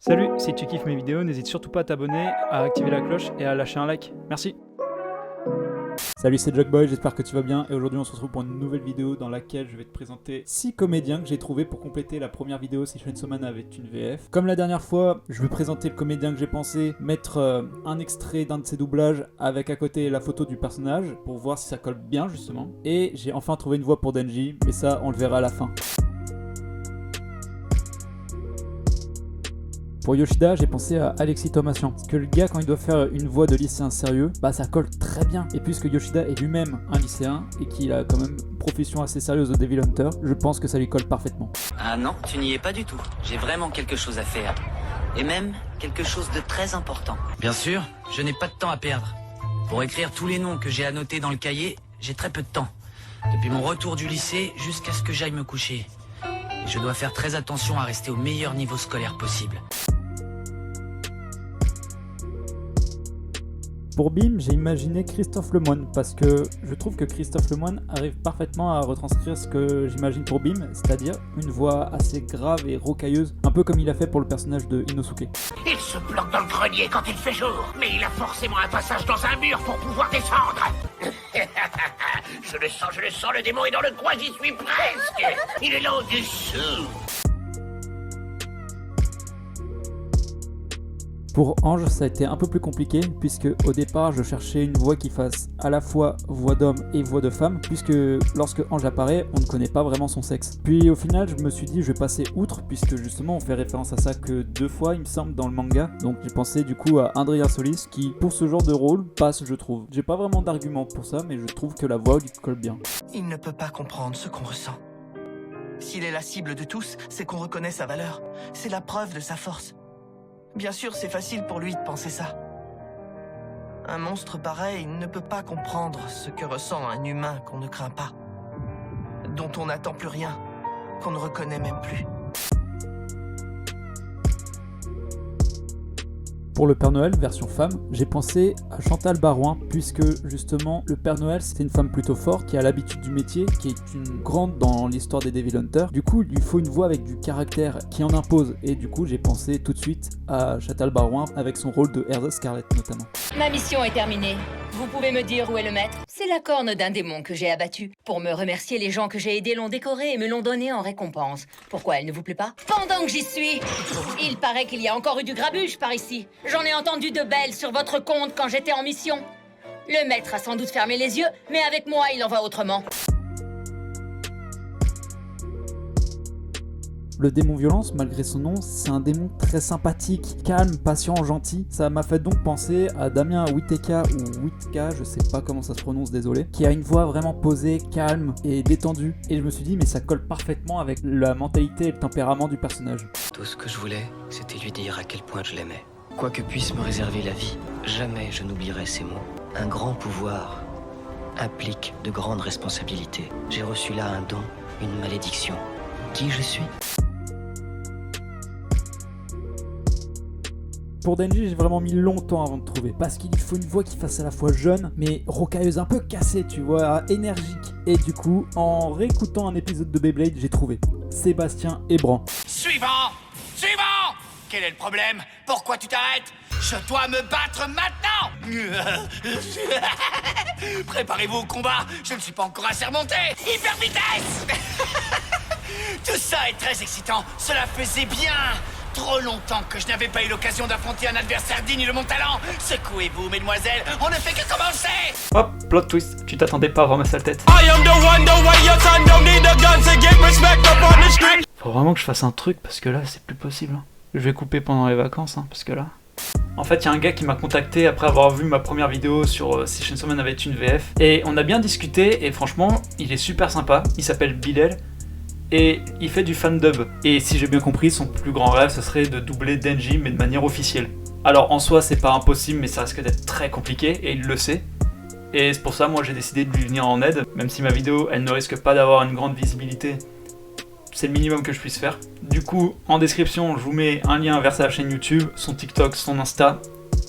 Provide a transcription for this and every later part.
Salut, si tu kiffes mes vidéos, n'hésite surtout pas à t'abonner, à activer la cloche et à lâcher un like. Merci. Salut, c'est Jugboy, j'espère que tu vas bien et aujourd'hui on se retrouve pour une nouvelle vidéo dans laquelle je vais te présenter 6 comédiens que j'ai trouvés pour compléter la première vidéo si Chainsaw Man avait une VF. Comme la dernière fois, je vais présenter le comédien que j'ai pensé, mettre un extrait d'un de ses doublages avec à côté la photo du personnage pour voir si ça colle bien justement. Et j'ai enfin trouvé une voix pour Denji, mais ça on le verra à la fin. Pour Yoshida, j'ai pensé à Alexis Thomasian. Parce que le gars, quand il doit faire une voix de lycéen sérieux, bah ça colle très bien. Et puisque Yoshida est lui-même un lycéen et qu'il a quand même une profession assez sérieuse de Devil Hunter, je pense que ça lui colle parfaitement. Ah non, tu n'y es pas du tout. J'ai vraiment quelque chose à faire. Et même quelque chose de très important. Bien sûr, je n'ai pas de temps à perdre. Pour écrire tous les noms que j'ai annotés dans le cahier, j'ai très peu de temps. Depuis mon retour du lycée jusqu'à ce que j'aille me coucher. Et je dois faire très attention à rester au meilleur niveau scolaire possible. Pour Bim, j'ai imaginé Christophe Lemoine parce que je trouve que Christophe Lemoine arrive parfaitement à retranscrire ce que j'imagine pour Bim, c'est-à-dire une voix assez grave et rocailleuse, un peu comme il a fait pour le personnage de Inosuke. Il se planque dans le grenier quand il fait jour, mais il a forcément un passage dans un mur pour pouvoir descendre. Je le sens, le démon est dans le coin, j'y suis presque. Il est là au-dessous. Pour Ange, ça a été un peu plus compliqué puisque au départ je cherchais une voix qui fasse à la fois voix d'homme et voix de femme puisque lorsque Ange apparaît, on ne connaît pas vraiment son sexe. Puis au final je me suis dit je vais passer outre puisque justement on fait référence à ça que 2 fois il me semble dans le manga. Donc j'ai pensé du coup à Andrea Solis qui pour ce genre de rôle passe je trouve. J'ai pas vraiment d'argument pour ça mais je trouve que la voix lui colle bien. Il ne peut pas comprendre ce qu'on ressent. S'il est la cible de tous, c'est qu'on reconnaît sa valeur. C'est la preuve de sa force. Bien sûr, c'est facile pour lui de penser ça. Un monstre pareil ne peut pas comprendre ce que ressent un humain qu'on ne craint pas, dont on n'attend plus rien, qu'on ne reconnaît même plus. Pour le Père Noël, version femme, j'ai pensé à Chantal Barouin, puisque justement le Père Noël c'était une femme plutôt forte, qui a l'habitude du métier, qui est une grande dans l'histoire des Devil Hunter. Du coup, il lui faut une voix avec du caractère qui en impose, et du coup j'ai pensé tout de suite à Chantal Barouin avec son rôle de Heather Scarlett notamment. Ma mission est terminée. Vous pouvez me dire où est le maître? C'est la corne d'un démon que j'ai abattu. Pour me remercier, les gens que j'ai aidés l'ont décoré et me l'ont donné en récompense. Pourquoi elle ne vous plaît pas? Pendant que j'y suis, il paraît qu'il y a encore eu du grabuge par ici. J'en ai entendu de belles sur votre compte quand j'étais en mission. Le maître a sans doute fermé les yeux, mais avec moi, il en va autrement. Le démon violence, malgré son nom, c'est un démon très sympathique, calme, patient, gentil. Ça m'a fait donc penser à Damien Witeka ou Witka, je sais pas comment ça se prononce, désolé, qui a une voix vraiment posée, calme et détendue. Et je me suis dit, mais ça colle parfaitement avec la mentalité et le tempérament du personnage. Tout ce que je voulais, c'était lui dire à quel point je l'aimais. Quoi que puisse me réserver la vie, jamais je n'oublierai ces mots. Un grand pouvoir implique de grandes responsabilités. J'ai reçu là un don, une malédiction. Qui je suis ? Pour Denji, j'ai vraiment mis longtemps avant de trouver, parce qu'il lui faut une voix qui fasse à la fois jeune, mais rocailleuse, un peu cassée, tu vois, énergique. Et du coup, en réécoutant un épisode de Beyblade, j'ai trouvé Sébastien Ebran. Suivant. Quel est le problème? Pourquoi tu t'arrêtes? Je dois me battre maintenant. Préparez-vous au combat, je ne suis pas encore assez remonté. Hyper vitesse. Tout ça est très excitant, cela faisait bien trop longtemps que je n'avais pas eu l'occasion d'affronter un adversaire digne de mon talent. Secouez-vous, mesdemoiselles, on ne fait que commencer. Hop, plot twist, tu t'attendais pas à voir ma sale tête. Faut vraiment que je fasse un truc parce que là c'est plus possible. Je vais couper pendant les vacances parce que là... En fait, il y a un gars qui m'a contacté après avoir vu ma première vidéo sur si Chainsaw Man avait une VF. Et on a bien discuté et franchement, il est super sympa. Il s'appelle Bilal. Et il fait du fan dub. Et si j'ai bien compris, son plus grand rêve, ce serait de doubler Denji, mais de manière officielle. Alors en soi, c'est pas impossible, mais ça risque d'être très compliqué, et il le sait. Et c'est pour ça, moi, j'ai décidé de lui venir en aide, même si ma vidéo, elle ne risque pas d'avoir une grande visibilité. C'est le minimum que je puisse faire. Du coup, en description, je vous mets un lien vers sa chaîne YouTube, son TikTok, son Insta.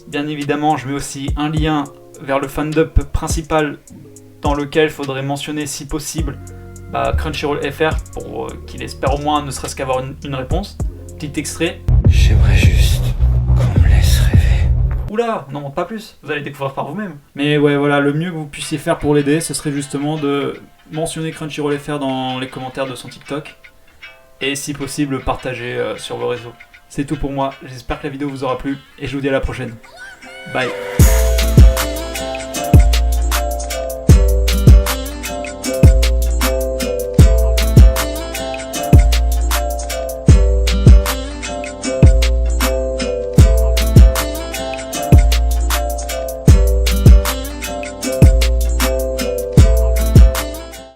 Bien évidemment, je mets aussi un lien vers le fandub principal dans lequel il faudrait mentionner, si possible, Crunchyroll FR pour qu'il espère au moins ne serait-ce qu'avoir une réponse. Petit extrait. J'aimerais juste Oula, non, pas plus, vous allez découvrir par vous-même. Mais ouais, voilà, le mieux que vous puissiez faire pour l'aider, ce serait justement de mentionner Crunchyroll FR dans les commentaires de son TikTok. Et si possible, partager sur vos réseaux. C'est tout pour moi, j'espère que la vidéo vous aura plu, et je vous dis à la prochaine. Bye.